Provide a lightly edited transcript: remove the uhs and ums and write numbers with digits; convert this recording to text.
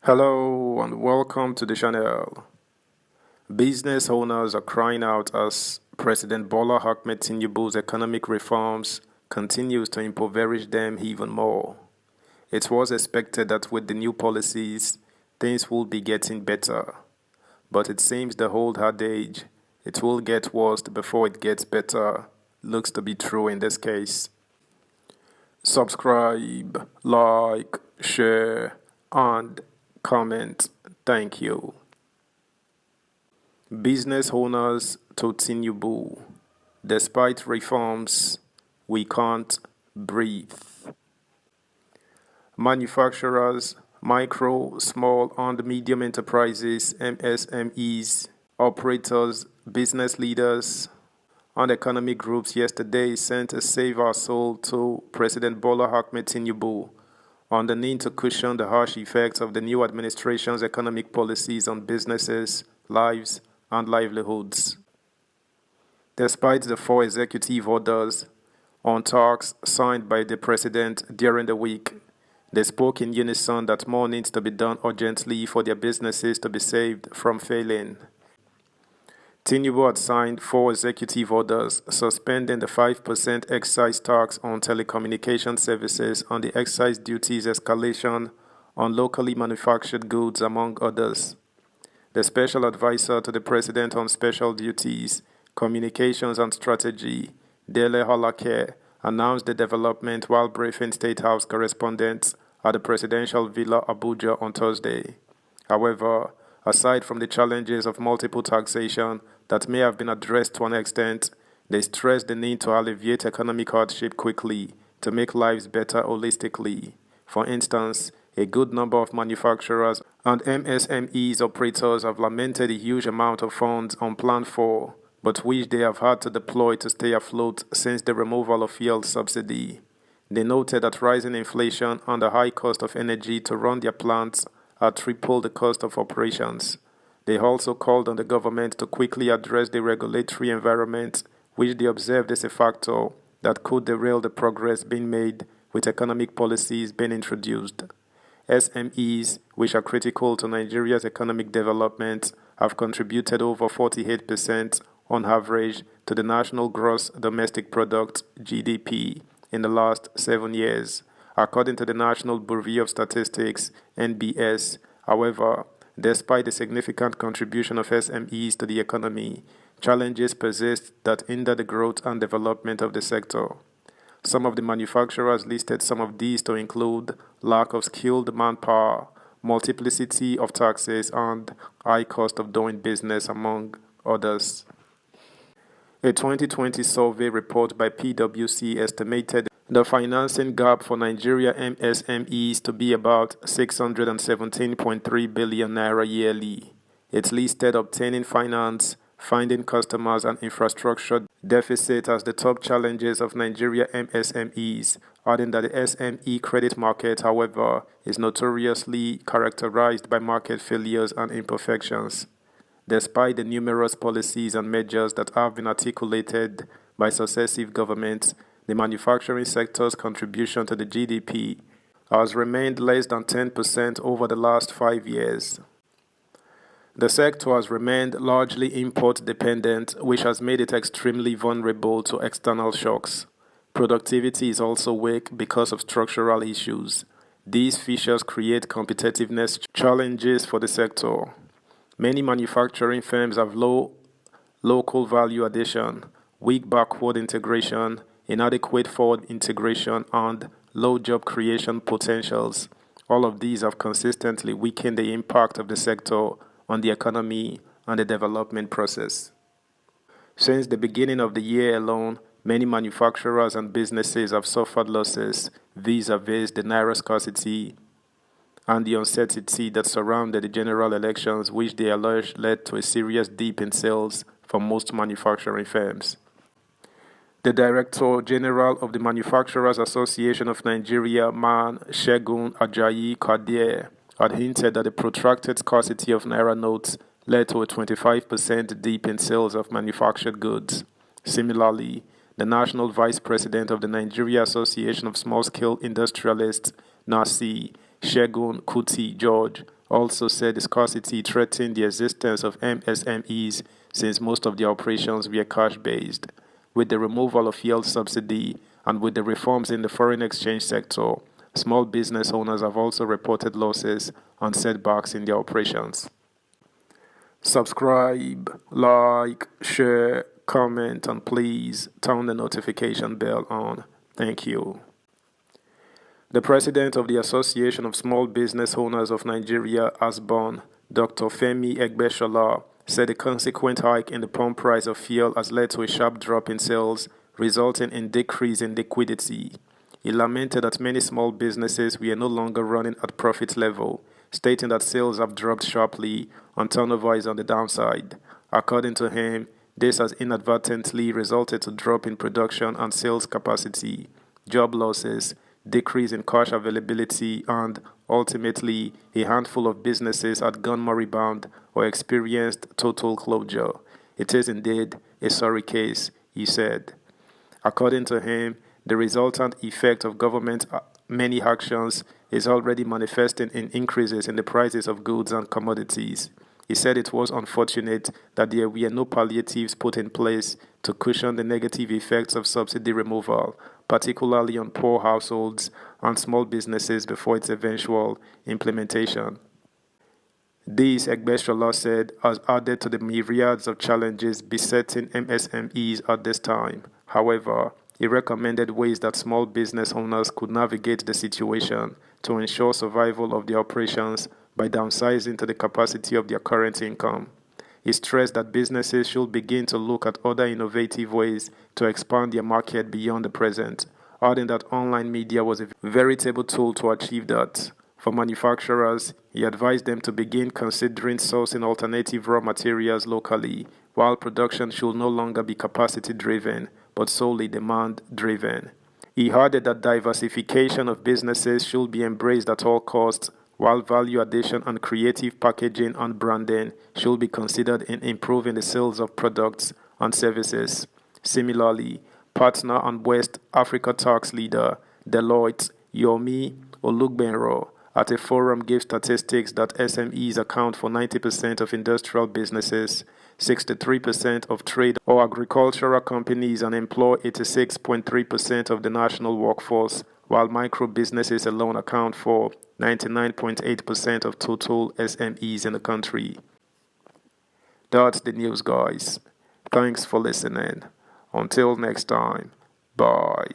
Hello and welcome to the channel. Business owners are crying out as President Bola Ahmed Tinubu's economic reforms continues to impoverish them even more. It was expected that with the new policies, things will be getting better. But it seems the old adage, it will get worse before it gets better, looks to be true in this case. Subscribe, like, share, and comment. Thank you. Business owners to Tinubu. Despite reforms, we can't breathe. Manufacturers, micro, small, and medium enterprises, MSMEs, operators, business leaders, and economic groups yesterday sent a Save Our Soul to President Bola Ahmed Tinubu on the need to cushion the harsh effects of the new administration's economic policies on businesses, lives, and livelihoods. Despite the 4 executive orders on talks signed by the president during the week, they spoke in unison that more needs to be done urgently for their businesses to be saved from failing. Tinubu had signed 4 executive orders suspending the 5% excise tax on telecommunication services and the excise duties escalation on locally manufactured goods, among others. The special advisor to the president on special duties, communications and strategy, Dele Halake, announced the development while briefing State House correspondents at the presidential villa Abuja on Thursday. However, aside from the challenges of multiple taxation that may have been addressed to an extent, they stressed the need to alleviate economic hardship quickly to make lives better holistically. For instance, a good number of manufacturers and MSMEs operators have lamented the huge amount of funds unplanned for, but which they have had to deploy to stay afloat since the removal of fuel subsidy. They noted that rising inflation and the high cost of energy to run their plants had tripled the cost of operations. They also called on the government to quickly address the regulatory environment, which they observed is a factor that could derail the progress being made with economic policies being introduced. SMEs, which are critical to Nigeria's economic development, have contributed over 48% on average to the national gross domestic product (GDP) in the last 7 years, according to the National Bureau of Statistics (NBS). However, despite the significant contribution of SMEs to the economy, challenges persist that hinder the growth and development of the sector. Some of the manufacturers listed some of these to include lack of skilled manpower, multiplicity of taxes, and high cost of doing business, among others. A 2020 survey report by PwC estimated the financing gap for Nigeria MSMEs to be about 617.3 billion naira yearly. It listed obtaining finance, finding customers, and infrastructure deficit as the top challenges of Nigeria MSMEs, adding that the SME credit market, however, is notoriously characterized by market failures and imperfections. Despite the numerous policies and measures that have been articulated by successive governments, the manufacturing sector's contribution to the GDP has remained less than 10% over the last 5 years. The sector has remained largely import-dependent, which has made it extremely vulnerable to external shocks. Productivity is also weak because of structural issues. These features create competitiveness challenges for the sector. Many manufacturing firms have low local value addition, weak backward integration, inadequate forward integration, and low job creation potentials. All of these have consistently weakened the impact of the sector on the economy and the development process. Since the beginning of the year alone, many manufacturers and businesses have suffered losses vis-a-vis the naira scarcity and the uncertainty that surrounded the general elections, which they allege led to a serious dip in sales for most manufacturing firms. The Director General of the Manufacturers Association of Nigeria, Man Segun Ajayi Kadir, had hinted that the protracted scarcity of naira notes led to a 25% dip in sales of manufactured goods. Similarly, the National Vice President of the Nigeria Association of Small-Scale Industrialists, NASI, Shegun Kuti George, also said the scarcity threatened the existence of MSMEs since most of their operations were cash-based. With the removal of fuel subsidy and with the reforms in the foreign exchange sector, small business owners have also reported losses and setbacks in their operations. Subscribe, like, share, comment, and please turn the notification bell on. Thank you. The president of the Association of Small Business Owners of Nigeria, ASBON, Dr. Femi Egbeshola, said the consequent hike in the pump price of fuel has led to a sharp drop in sales, resulting in decrease in liquidity. He lamented that many small businesses were no longer running at profit level, stating that sales have dropped sharply and turnover is on the downside. According to him, this has inadvertently resulted to drop in production and sales capacity, job losses, decrease in cash availability, and, ultimately, a handful of businesses had gone moribund or experienced total closure. It is indeed a sorry case, he said. According to him, the resultant effect of government's many actions is already manifesting in increases in the prices of goods and commodities. He said it was unfortunate that there were no palliatives put in place to cushion the negative effects of subsidy removal, particularly on poor households and small businesses before its eventual implementation. This, Egbeshola said, has added to the myriads of challenges besetting MSMEs at this time. However, he recommended ways that small business owners could navigate the situation to ensure survival of their operations by downsizing to the capacity of their current income. He stressed that businesses should begin to look at other innovative ways to expand their market beyond the present, adding that online media was a veritable tool to achieve that. For manufacturers, he advised them to begin considering sourcing alternative raw materials locally, while production should no longer be capacity-driven, but solely demand-driven. He added that diversification of businesses should be embraced at all costs, while value addition and creative packaging and branding should be considered in improving the sales of products and services. Similarly, partner and West Africa tax leader Deloitte Yomi Olugbenro at a forum gave statistics that SMEs account for 90% of industrial businesses, 63% of trade or agricultural companies, and employ 86.3% of the national workforce, while micro businesses alone account for 99.8% of total SMEs in the country. That's the news, guys. Thanks for listening. Until next time, bye.